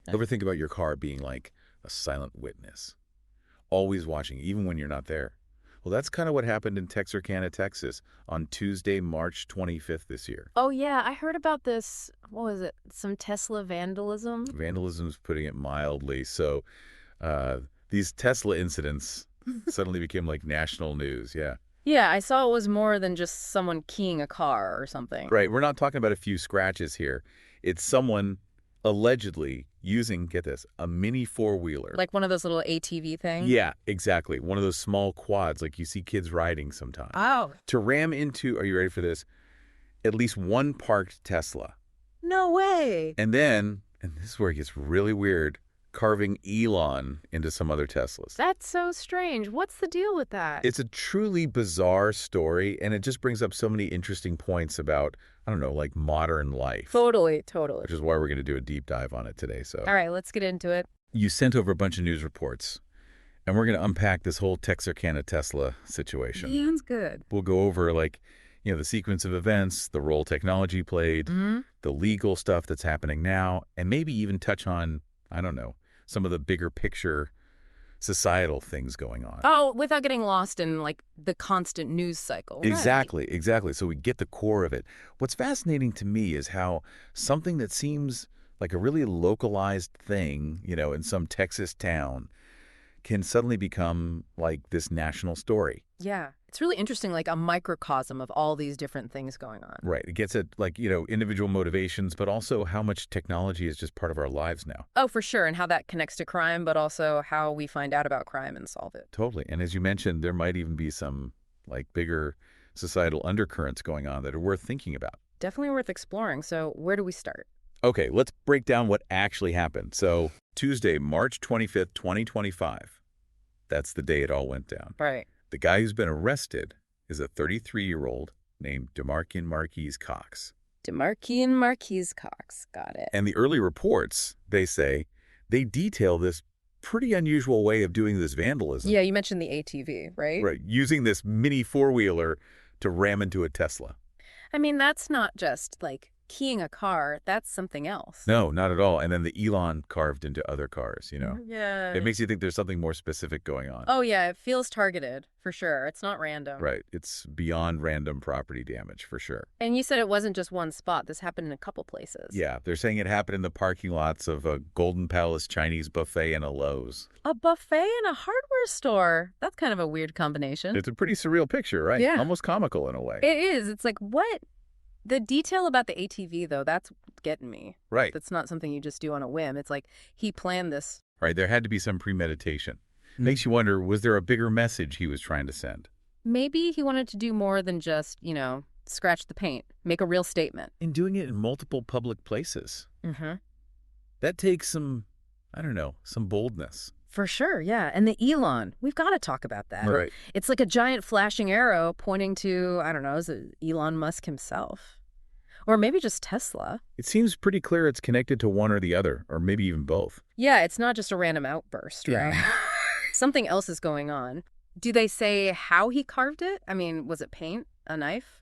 Ever think about your car being like a silent witness, always watching, even when you're not there? Well, that's kind of what happened in Texarkana, Texas on Tuesday, March 25th this year. Oh, yeah, I heard about this. What was it? Some Tesla vandalism? Vandalism's putting it mildly. So uh, these Tesla incidents suddenly became like national news. Yeah. Yeah, I saw it was more than just someone keying a car or something. Right. We're not talking about a few scratches here. It's someone allegedly using, get this, a mini four-wheeler. Like one of those little ATV things? Yeah, exactly. One of those small quads like you see kids riding sometimes. Oh. To ram into, are you ready for this? At least one parked Tesla. No way. And then, and this is where it gets really weird, carving Elon into some other Teslas. That's so strange. What's the deal with that? It's a truly bizarre story, and it just brings up so many interesting points about, I don't know, like modern life. Totally. Which is why we're going to do a deep dive on it today. So, All right, let's get into it. You sent over a bunch of news reports, and we're going to unpack this whole Texarkana Tesla situation. Sounds good. We'll go over, like, the sequence of events, the role technology played, the legal stuff that's happening now, and maybe even touch on, I don't know, some of the bigger picture societal things going on. Oh, without getting lost in, like, the constant news cycle. Exactly. So we get the core of it. What's fascinating to me is how something that seems like a really localized thing, in some Texas town, can suddenly become like this national story. Yeah. It's really interesting, like a microcosm of all these different things going on. Right. It gets at, like, individual motivations, but also how much technology is just part of our lives now. Oh, for sure. And how that connects to crime, but also how we find out about crime and solve it. Totally. And as you mentioned, there might even be some, like, bigger societal undercurrents going on that are worth thinking about. Definitely worth exploring. So where do we start? Okay, let's break down what actually happened. So Tuesday, March 25th, 2025. That's the day it all went down. Right. The guy who's been arrested is a 33-year-old named DeMarcin Marquise Cox. DeMarcin Marquise Cox. Got it. And the early reports, they say, they detail this pretty unusual way of doing this vandalism. Yeah, you mentioned the ATV, right? Right, using this mini four-wheeler to ram into a Tesla. I mean, that's not just, like, keying a car. That's something else. No, not at all. And then the Elon carved into other cars, Yeah. It makes you think there's something more specific going on. Oh, yeah. It feels targeted, for sure. It's not random. Right. It's beyond random property damage, for sure. And you said it wasn't just one spot. This happened in a couple places. Yeah. They're saying it happened in the parking lots of a Golden Palace Chinese buffet and a Lowe's. A buffet and a hardware store. That's kind of a weird combination. It's a pretty surreal picture, right? Yeah. Almost comical in a way. It is. It's like, what? The detail about the ATV, though, that's getting me. Right. That's not something you just do on a whim. It's like he planned this. Right. There had to be some premeditation. Makes you wonder, was there a bigger message he was trying to send? Maybe he wanted to do more than just, scratch the paint, make a real statement. In doing it in multiple public places. Mm-hmm. That takes some, I don't know, some boldness. For sure, yeah. And the Elon, we've got to talk about that. Right. It's like a giant flashing arrow pointing to, I don't know, is it Elon Musk himself? Or maybe just Tesla. It seems pretty clear it's connected to one or the other, or maybe even both. Yeah, it's not just a random outburst, right? Something else is going on. Do they say how he carved it? I mean, was it paint? A knife?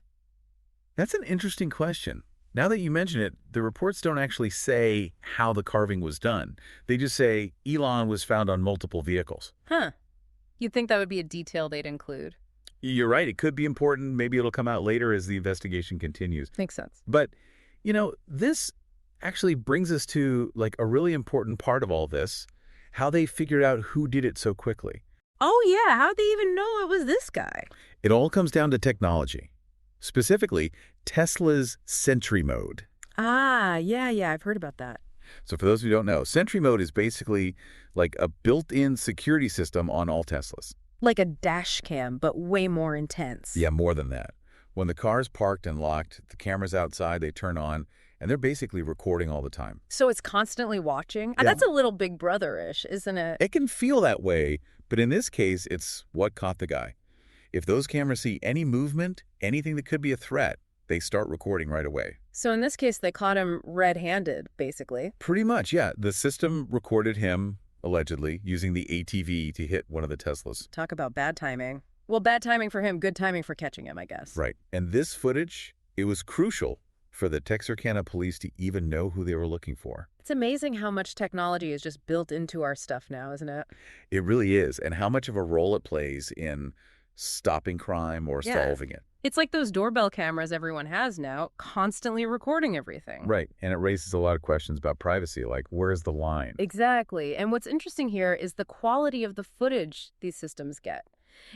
That's an interesting question. Now that you mention it, the reports don't actually say how the carving was done. They just say Elon was found on multiple vehicles. Huh. You'd think that would be a detail they'd include. You're right. It could be important. Maybe it'll come out later as the investigation continues. Makes sense. But, this actually brings us to, like, a really important part of all this, how they figured out who did it so quickly. Oh, yeah. How'd they even know it was this guy? It all comes down to technology. Specifically, Tesla's Sentry Mode. Ah, yeah, I've heard about that. So for those who don't know, Sentry Mode is basically like a built-in security system on all Teslas. Like a dash cam, but way more intense. Yeah, more than that. When the car's parked and locked, the cameras outside, they turn on, and they're basically recording all the time. So it's constantly watching? Yeah. That's a little Big Brother-ish, isn't it? It can feel that way, but in this case, it's what caught the guy. If those cameras see any movement, anything that could be a threat, they start recording right away. So in this case, they caught him red-handed, basically. Pretty much, yeah. The system recorded him, allegedly, using the ATV to hit one of the Teslas. Talk about bad timing. Well, bad timing for him, good timing for catching him, I guess. Right. And this footage, it was crucial for the Texarkana police to even know who they were looking for. It's amazing how much technology is just built into our stuff now, isn't it? It really is, and how much of a role it plays in stopping crime or Yeah. solving it. It's like those doorbell cameras everyone has now, constantly recording everything. Right, and it raises a lot of questions about privacy, like where's the line? Exactly. And what's interesting here is the quality of the footage these systems get.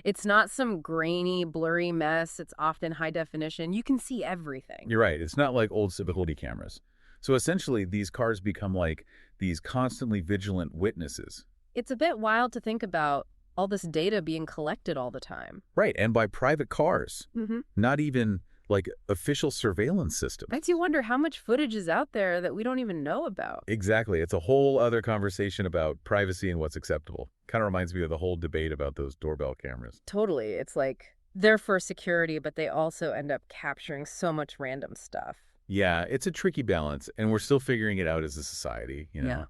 It's not some grainy, blurry mess. It's often high definition. You can see everything. You're right, it's not like old civility cameras. So essentially, these cars become like these constantly vigilant witnesses. It's a bit wild to think about all this data being collected all the time. Right, and by private cars, not even like official surveillance systems. Makes you wonder how much footage is out there that we don't even know about. Exactly. It's a whole other conversation about privacy and what's acceptable. Kind of reminds me of the whole debate about those doorbell cameras. Totally. It's like they're for security, but they also end up capturing so much random stuff. Yeah, it's a tricky balance, and we're still figuring it out as a society, Yeah.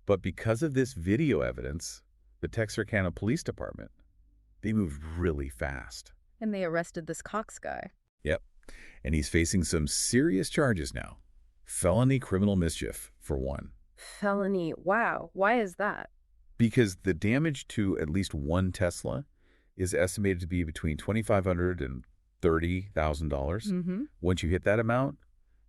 But because of this video evidence, the Texarkana Police Department, they moved really fast. And they arrested this Cox guy. Yep. And he's facing some serious charges now. Felony criminal mischief, for one. Felony. Wow. Why is that? Because the damage to at least one Tesla is estimated to be between $2,500 and $30,000. Once you hit that amount,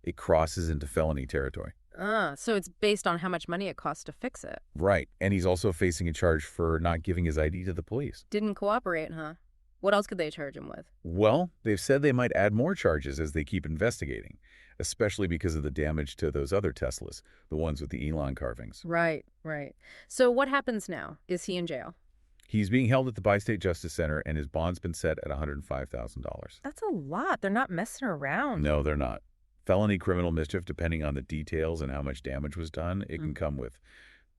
it crosses into felony territory. So it's based on how much money it costs to fix it. Right. And he's also facing a charge for not giving his ID to the police. Didn't cooperate, huh? What else could they charge him with? Well, they've said they might add more charges as they keep investigating, especially because of the damage to those other Teslas, the ones with the Elon carvings. Right. So what happens now? Is he in jail? He's being held at the Bi-State Justice Center, and his bond's been set at $105,000. That's a lot. They're not messing around. No, they're not. Felony criminal mischief, depending on the details and how much damage was done, it can come with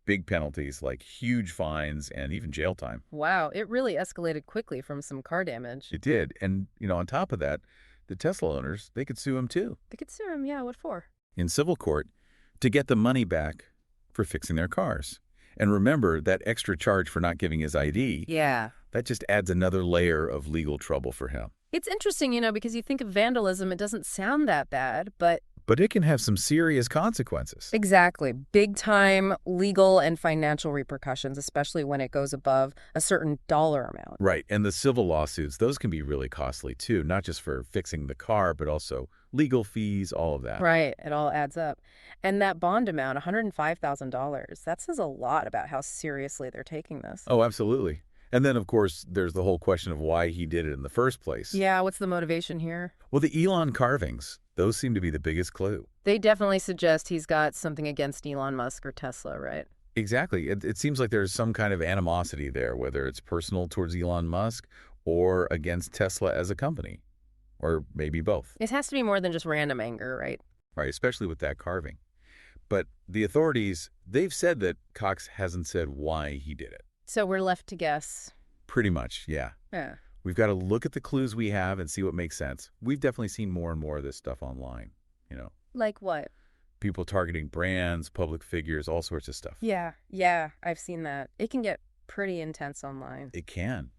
big penalties like huge fines and even jail time. Wow, it really escalated quickly from some car damage. It did. And, on top of that, the Tesla owners, they could sue him too. They could sue him, yeah. What for? In civil court to get the money back for fixing their cars. And remember, that extra charge for not giving his ID, Yeah. that just adds another layer of legal trouble for him. It's interesting, because you think of vandalism, it doesn't sound that bad, but... But it can have some serious consequences. Exactly. Big time legal and financial repercussions, especially when it goes above a certain dollar amount. Right. And the civil lawsuits, those can be really costly too, not just for fixing the car, but also legal fees, all of that. Right. It all adds up. And that bond amount, $105,000, that says a lot about how seriously they're taking this. Oh, absolutely. And then, of course, there's the whole question of why he did it in the first place. Yeah, what's the motivation here? Well, the Elon carvings, those seem to be the biggest clue. They definitely suggest he's got something against Elon Musk or Tesla, right? Exactly. It seems like there's some kind of animosity there, whether it's personal towards Elon Musk or against Tesla as a company, or maybe both. It has to be more than just random anger, right? Right, especially with that carving. But the authorities, they've said that Cox hasn't said why he did it. So we're left to guess. Pretty much, yeah. Yeah. We've got to look at the clues we have and see what makes sense. We've definitely seen more and more of this stuff online, Like what? People targeting brands, public figures, all sorts of stuff. Yeah, I've seen that. It can get pretty intense online. It can.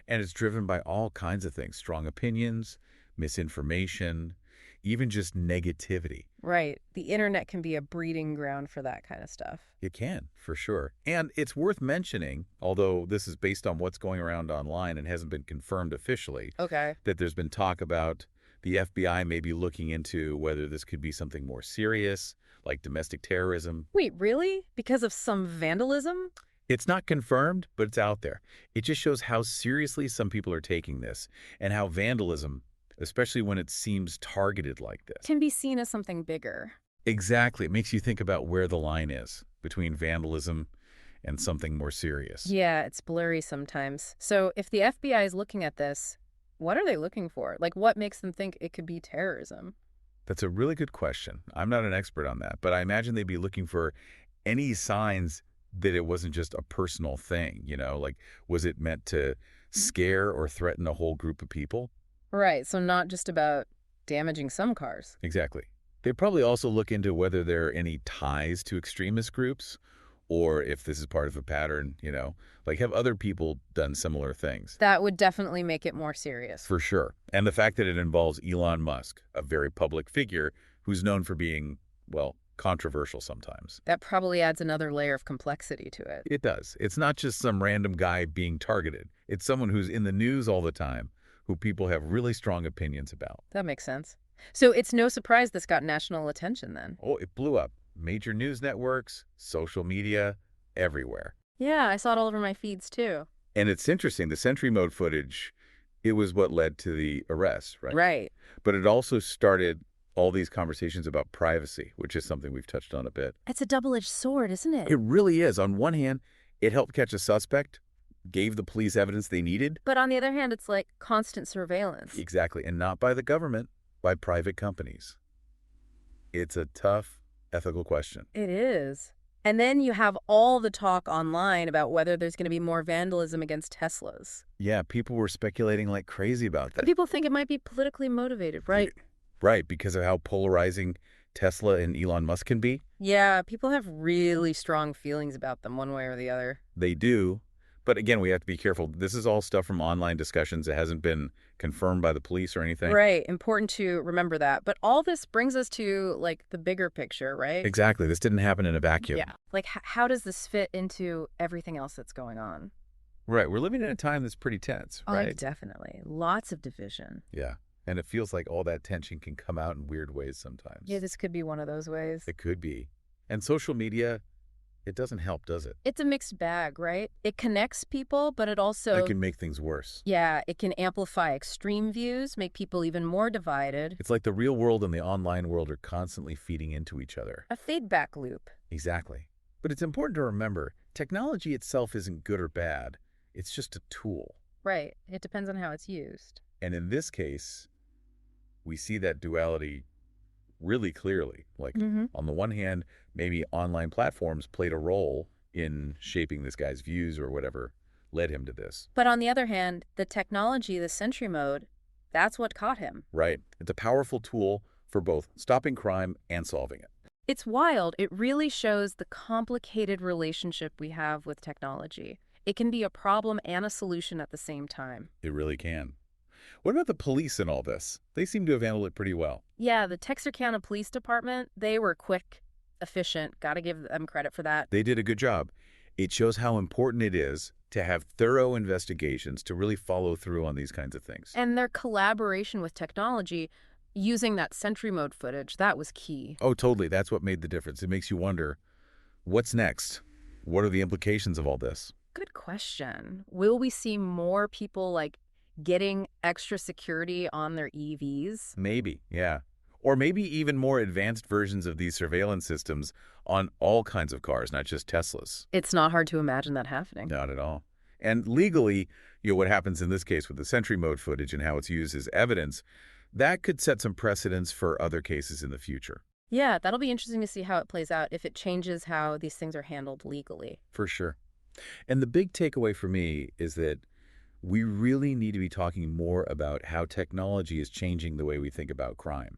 And it's driven by all kinds of things. Strong opinions, misinformation, even just negativity. Right. The internet can be a breeding ground for that kind of stuff. It can, for sure. And it's worth mentioning, although this is based on what's going around online and hasn't been confirmed officially, Okay. that there's been talk about the FBI maybe looking into whether this could be something more serious, like domestic terrorism. Wait, really? Because of some vandalism? It's not confirmed, but it's out there. It just shows how seriously some people are taking this and how vandalism, especially when it seems targeted like this, Can be seen as something bigger. Exactly. It makes you think about where the line is between vandalism and something more serious. Yeah, it's blurry sometimes. So if the FBI is looking at this, what are they looking for? Like, what makes them think it could be terrorism? That's a really good question. I'm not an expert on that, but I imagine they'd be looking for any signs that it wasn't just a personal thing, like was it meant to scare or threaten a whole group of people? Right, so not just about damaging some cars. Exactly. They'd probably also look into whether there are any ties to extremist groups or if this is part of a pattern, like have other people done similar things? That would definitely make it more serious. For sure. And the fact that it involves Elon Musk, a very public figure, who's known for being, well, controversial sometimes. That probably adds another layer of complexity to it. It does. It's not just some random guy being targeted. It's someone who's in the news all the time, who people have really strong opinions about. That makes sense. So it's no surprise this got national attention then. Oh, it blew up. Major news networks, social media, everywhere. Yeah, I saw it all over my feeds too. And it's interesting, the Sentry Mode footage, it was what led to the arrest, right? Right. But it also started all these conversations about privacy, which is something we've touched on a bit. It's a double-edged sword, isn't it? It really is. On one hand, it helped catch a suspect, gave the police evidence they needed. But on the other hand, it's like constant surveillance. Exactly. And not by the government, by private companies. It's a tough ethical question. It is. And then you have all the talk online about whether there's going to be more vandalism against Teslas. Yeah, people were speculating like crazy about that. People think it might be politically motivated, right? Right, because of how polarizing Tesla and Elon Musk can be. Yeah, people have really strong feelings about them one way or the other. They do. But again, we have to be careful. This is all stuff from online discussions. It hasn't been confirmed by the police or anything. Right. Important to remember that. But all this brings us to, like, the bigger picture, right? Exactly. This didn't happen in a vacuum. Yeah. Like, how does this fit into everything else that's going on? Right. We're living in a time that's pretty tense, Oh, right? definitely. Lots of division. Yeah. And it feels like all that tension can come out in weird ways sometimes. Yeah, this could be one of those ways. It could be. And social media, it doesn't help, does it? It's a mixed bag, right? It connects people, but it also... It can make things worse. Yeah, it can amplify extreme views, make people even more divided. It's like the real world and the online world are constantly feeding into each other. A feedback loop. Exactly. But it's important to remember, technology itself isn't good or bad. It's just a tool. Right. It depends on how it's used. And in this case, we see that duality really clearly. Like, on the one hand, maybe online platforms played a role in shaping this guy's views or whatever led him to this. But on the other hand, the technology, the Sentry Mode, that's what caught him. Right. It's a powerful tool for both stopping crime and solving it. It's wild. It really shows the complicated relationship we have with technology. It can be a problem and a solution at the same time. It really can. What about the police in all this? They seem to have handled it pretty well. Yeah, the Texarkana Police Department, they were quick, efficient. Got to give them credit for that. They did a good job. It shows how important it is to have thorough investigations to really follow through on these kinds of things. And their collaboration with technology, using that Sentry Mode footage, that was key. Oh, totally. That's what made the difference. It makes you wonder, what's next? What are the implications of all this? Good question. Will we see more people, like, getting extra security on their EVs? Maybe, yeah. Or maybe even more advanced versions of these surveillance systems on all kinds of cars, not just Teslas. It's not hard to imagine that happening. Not at all. And legally, what happens in this case with the Sentry Mode footage and how it's used as evidence, that could set some precedents for other cases in the future. Yeah, that'll be interesting to see how it plays out, if it changes how these things are handled legally. For sure. And the big takeaway for me is that we really need to be talking more about how technology is changing the way we think about crime,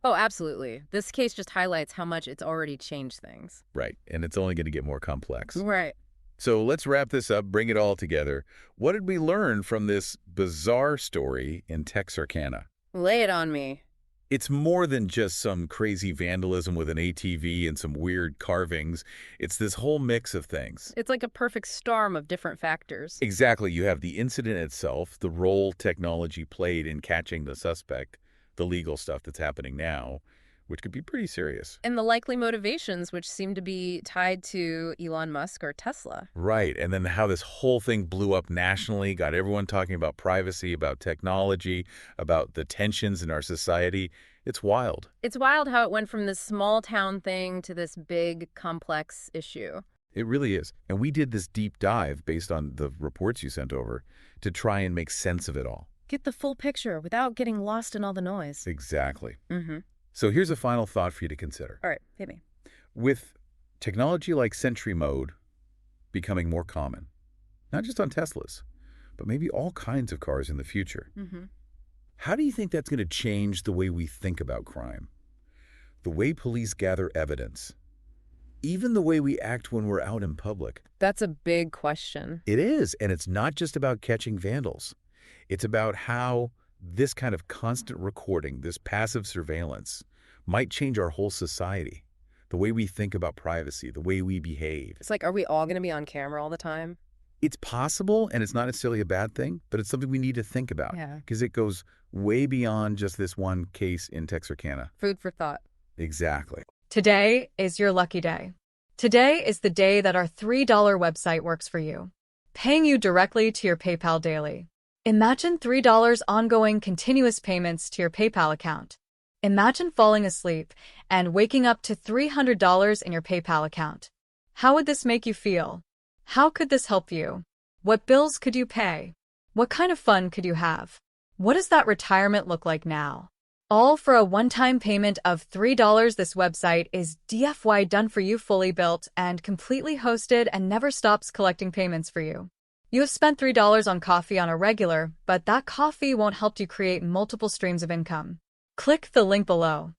Oh, absolutely. This case just highlights how much it's already changed things. Right. And it's only going to get more complex. Right. So let's wrap this up, bring it all together. What did we learn from this bizarre story in Texarkana? Lay it on me. It's more than just some crazy vandalism with an ATV and some weird carvings. It's this whole mix of things. It's like a perfect storm of different factors. Exactly. You have the incident itself, the role technology played in catching the suspect, the legal stuff that's happening now, which could be pretty serious. And the likely motivations, which seem to be tied to Elon Musk or Tesla. Right. And then how this whole thing blew up nationally, got everyone talking about privacy, about technology, about the tensions in our society. It's wild. It's wild how it went from this small town thing to this big, complex issue. It really is. And we did this deep dive based on the reports you sent over to try and make sense of it all. Get the full picture without getting lost in all the noise. Exactly. Mm-hmm. So here's a final thought for you to consider. All right, hit me. With technology like Sentry Mode becoming more common, not just on Teslas, but maybe all kinds of cars in the future, how do you think that's going to change the way we think about crime? The way police gather evidence? Even the way we act when we're out in public? That's a big question. It is, and it's not just about catching vandals. It's about how this kind of constant recording, this passive surveillance, might change our whole society, the way we think about privacy, the way we behave. It's like, are we all going to be on camera all the time? It's possible, and it's not necessarily a bad thing, but it's something we need to think about Yeah. because it goes way beyond just this one case in Texarkana. Food for thought. Exactly. Today is your lucky day. Today is the day that our $3 website works for you, paying you directly to your PayPal daily. Imagine $3 ongoing continuous payments to your PayPal account. Imagine falling asleep and waking up to $300 in your PayPal account. How would this make you feel? How could this help you? What bills could you pay? What kind of fun could you have? What does that retirement look like now? All for a one-time payment of $3. This website is DFY done for you, fully built and completely hosted, and never stops collecting payments for you. You have spent $3 on coffee on a regular, but that coffee won't help you create multiple streams of income. Click the link below.